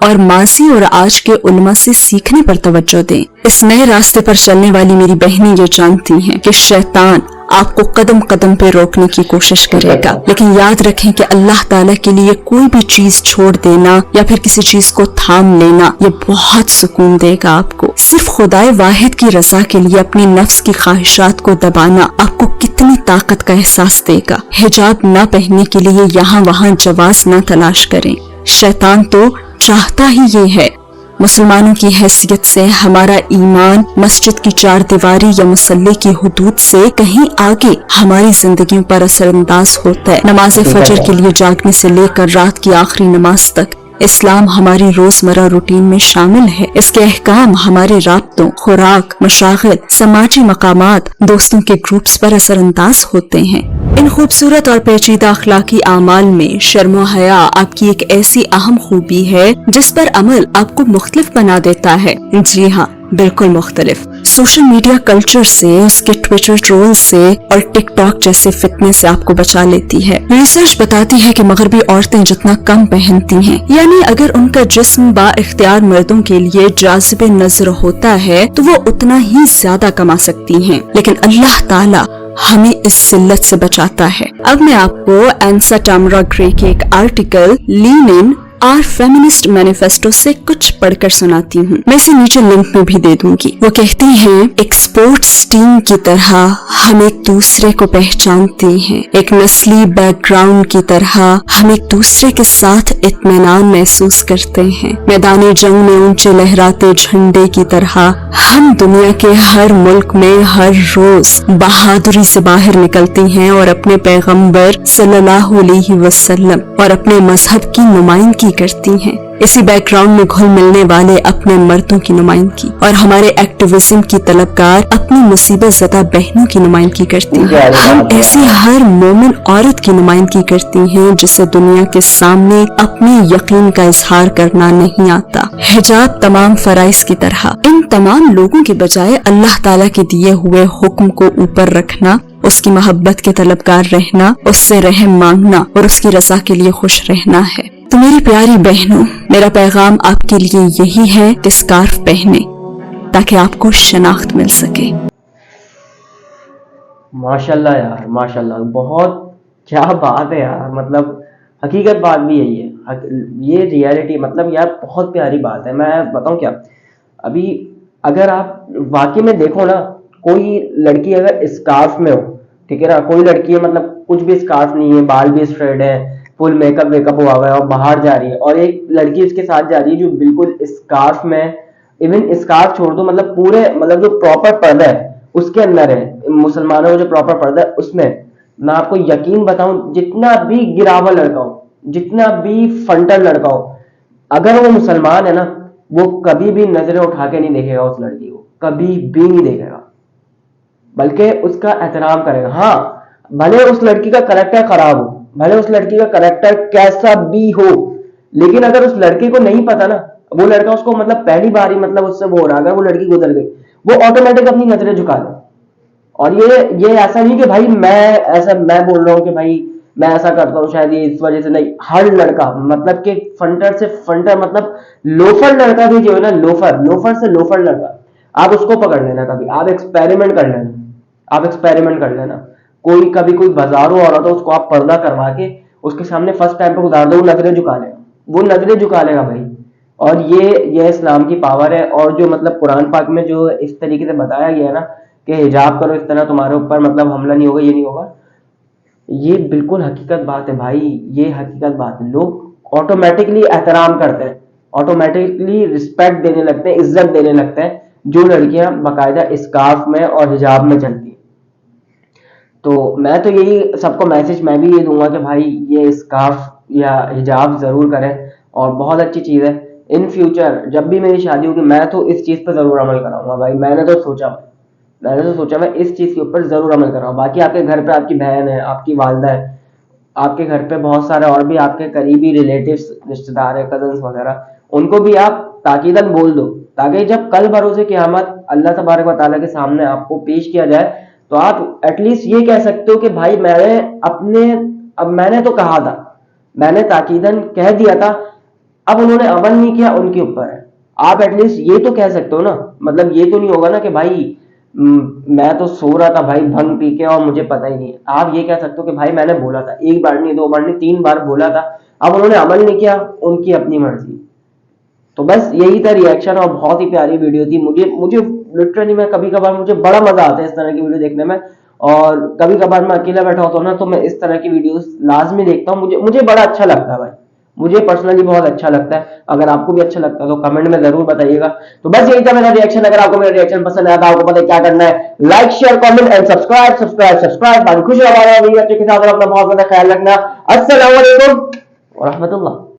اور ماضی اور آج کے علماء سے سیکھنے پر توجہ دیں. اس نئے راستے پر چلنے والی میری بہنیں یہ جانتی ہیں کہ شیطان آپ کو قدم قدم پہ روکنے کی کوشش کرے گا، لیکن یاد رکھیں کہ اللہ تعالیٰ کے لیے کوئی بھی چیز چھوڑ دینا یا پھر کسی چیز کو تھام لینا یہ بہت سکون دے گا آپ کو. صرف خدائے واحد کی رضا کے لیے اپنی نفس کی خواہشات کو دبانا آپ کو کتنی طاقت کا احساس دے گا. حجاب نہ پہننے کے لیے یہاں وہاں جواز نہ تلاش کریں، شیطان تو چاہتا ہی یہ ہے. مسلمانوں کی حیثیت سے ہمارا ایمان مسجد کی چار دیواری یا مصلی کی حدود سے کہیں آگے ہماری زندگیوں پر اثر انداز ہوتا ہے. نماز فجر کے لیے جاگنے سے لے کر رات کی آخری نماز تک اسلام ہماری روزمرہ روٹین میں شامل ہے. اس کے احکام ہمارے رابطوں، خوراک، مشاغل، سماجی مقامات، دوستوں کے گروپس پر اثر انداز ہوتے ہیں. ان خوبصورت اور پیچیدہ اخلاقی اعمال میں شرم و حیا آپ کی ایک ایسی اہم خوبی ہے جس پر عمل آپ کو مختلف بنا دیتا ہے. جی ہاں، بالکل مختلف. سوشل میڈیا کلچر سے، اس کے ٹویٹر ٹرول سے اور ٹک ٹاک جیسے فتنے سے آپ کو بچا لیتی ہے. ریسرچ بتاتی ہے کہ مغربی عورتیں جتنا کم پہنتی ہیں، یعنی اگر ان کا جسم با اختیار مردوں کے لیے جاذب نظر ہوتا ہے تو وہ اتنا ہی زیادہ کما سکتی ہیں، لیکن اللہ تعالی ہمیں اس ذلت سے بچاتا ہے. اب میں آپ کو اینسا ٹامرا گرے کے ایک article lean in our feminist manifesto سے کچھ پڑھ کر سناتی ہوں. میں اسے نیچے لنک میں بھی دے دوں گی. وہ کہتی ہیں، ایک سپورٹس ٹیم کی طرح ہم ایک دوسرے کو پہچانتے ہیں، ایک نسلی بیک گراؤنڈ کی طرح ہم ایک دوسرے کے ساتھ اطمینان محسوس کرتے ہیں. میدان جنگ میں اونچے لہراتے جھنڈے کی طرح ہم دنیا کے ہر ملک میں ہر روز بہادری سے باہر نکلتی ہیں اور اپنے پیغمبر صلی اللہ علیہ وسلم اور اپنے مذہب کی نمائندگی کرتی ہیں. اسی بیک گراؤنڈ میں گھل ملنے والے اپنے مردوں کی نمائندگی اور ہمارے ایکٹیویزم کی طلبگار اپنی مصیبت زدہ بہنوں کی نمائندگی کرتی ہیں. ہم ایسی ہر مومن عورت کی نمائندگی کرتی ہیں جسے دنیا کے سامنے اپنے یقین کا اظہار کرنا نہیں آتا. حجاب تمام فرائض کی طرح ان تمام لوگوں کے بجائے اللہ تعالیٰ کے دیے ہوئے حکم کو اوپر رکھنا، اس کی محبت کے طلبگار رہنا، اس سے رحم مانگنا اور اس کی رضا کے لیے خوش رہنا ہے. تو میری پیاری بہنوں، میرا پیغام آپ کے لیے یہی ہے کہ اسکارف پہنے تاکہ آپ کو شناخت مل سکے. ماشاءاللہ یار، ماشاءاللہ، بہت کیا بات ہے یار. مطلب حقیقت بات بھی یہی ہے، یہ ریئلٹی. مطلب یار بہت پیاری بات ہے. میں بتاؤں کیا، ابھی اگر آپ واقعی میں دیکھو نا، کوئی لڑکی اگر اسکارف میں ہو، ٹھیک ہے نا، کوئی لڑکی ہے مطلب کچھ بھی اسکارف نہیں ہے، بال بھی اسٹریٹ ہے، فل میک اپ ویک اپ ہوا ہوا ہے اور باہر جا رہی ہے، اور ایک لڑکی اس کے ساتھ جا رہی ہے جو بالکل اسکارف میں، ایون اسکارف چھوڑ دو، مطلب پورے مطلب جو پراپر پردہ ہے اس کے اندر ہے، مسلمانوں کا جو پراپر پردہ ہے اس میں آپ کو یقین بتاؤں، جتنا بھی گراوا لڑکا ہو، جتنا بھی فنٹر لڑکا ہو، اگر وہ مسلمان ہے نا، وہ کبھی بھی نظریں اٹھا کے نہیں دیکھے گا اس لڑکی کو، کبھی بھی نہیں دیکھے گا، بلکہ اس کا احترام کرے گا. ہاں، بھلے اس لڑکی کا کریکٹر خراب ہو، بھلے اس لڑکی کا کریکٹر کیسا بھی ہو، لیکن اگر اس لڑکی کو نہیں پتا نا، وہ لڑکا اس کو مطلب پہلی بار ہی مطلب اس سے وہ ہو رہا، اگر وہ لڑکی گزر گئی، وہ آٹومیٹک اپنی نظریں جھکا دے. اور یہ ایسا نہیں کہ بھائی میں بول رہا ہوں کہ بھائی میں ایسا کرتا ہوں شاید اس وجہ سے، نہیں، ہر لڑکا مطلب کہ فنٹر سے فنٹر مطلب لوفر لڑکا بھی جو ہے نا، لوفر سے لوفر لڑکا، آپ اس کو پکڑ لینا، کبھی آپ ایکسپیریمنٹ کر لینا. کوئی کبھی کوئی بازاروں عورت ہو، اس کو آپ پردہ کروا کے اس کے سامنے فرسٹ ٹائم پہ گزار دو، وہ نظریں جھکا لے گا بھائی. اور یہ اسلام کی پاور ہے. اور جو مطلب قرآن پاک میں جو اس طریقے سے بتایا گیا ہے نا کہ حجاب کرو، اس طرح تمہارے اوپر مطلب حملہ نہیں ہوگا، یہ نہیں ہوگا، یہ بالکل حقیقت بات ہے بھائی، یہ حقیقت بات ہے. لوگ آٹومیٹکلی احترام کرتے ہیں، آٹومیٹکلی رسپیکٹ دینے لگتے ہیں، عزت دینے لگتے ہیں جو لڑکیاں باقاعدہ اسکارف میں اور حجاب میں چلتی ہیں. تو میں تو یہی سب کو میسج میں بھی یہ دوں گا کہ بھائی یہ اسکارف یا حجاب ضرور کریں، اور بہت اچھی چیز ہے. ان فیوچر جب بھی میری شادی ہوگی میں تو اس چیز پہ ضرور عمل کراؤں گا بھائی. میں نے تو سوچا میں اس چیز کے اوپر ضرور عمل کراؤں. باقی آپ کے گھر پہ آپ کی بہن ہے، آپ کی والدہ ہے، آپ کے گھر پہ بہت سارے اور بھی آپ کے قریبی ریلیٹیوز، رشتے دار ہیں، کزنس وغیرہ، ان کو بھی آپ تاکیداً بول دو، تاکہ جب کل بروز قیامت اللہ تبارک و تعالیٰ کے سامنے آپ کو پیش کیا جائے تو آپ ایٹ لیسٹ یہ کہہ سکتے ہو کہ بھائی میں نے تو کہا تھا، میں نے تاکیداً کہہ دیا تھا اب انہوں نے عمل نہیں کیا, ان کے اوپر ہے. آپ ایٹ لیسٹ یہ تو کہہ سکتے ہو نا, مطلب یہ تو نہیں ہوگا نا کہ بھائی میں تو سو رہا تھا بھائی بھنگ پی کے اور مجھے پتہ ہی نہیں. آپ یہ کہہ سکتے ہو کہ بھائی میں نے بولا تھا, ایک بار نہیں, دو بار نہیں, 3 بار بولا تھا, اب انہوں نے عمل نہیں کیا, ان کی اپنی مرضی. تو بس یہی تھا ریئیکشن, اور بہت ہی پیاری ویڈیو تھی. مجھے لٹرلی میں کبھی کبھار مجھے بڑا مزہ آتا ہے اس طرح کی ویڈیو دیکھنے میں, اور کبھی کبھار میں اکیلا بیٹھا ہوتا ہوں نا تو میں اس طرح کی ویڈیوز لازمی دیکھتا ہوں. مجھے بڑا اچھا لگتا ہے بھائی, مجھے پرسنلی بہت اچھا لگتا ہے. اگر آپ کو بھی اچھا لگتا ہے تو کمنٹ میں ضرور بتائیے گا. تو بس یہی تھا میرا ریئیکشن. اگر آپ کو میرا ریئیکشن پسند آیا تو آپ کو پتہ کیا کرنا ہے, like share comment and subscribe. باقی خوش رہا کے ساتھ اپنا بہت زیادہ خیال رکھنا. السلام علیکم ورحمۃ اللہ.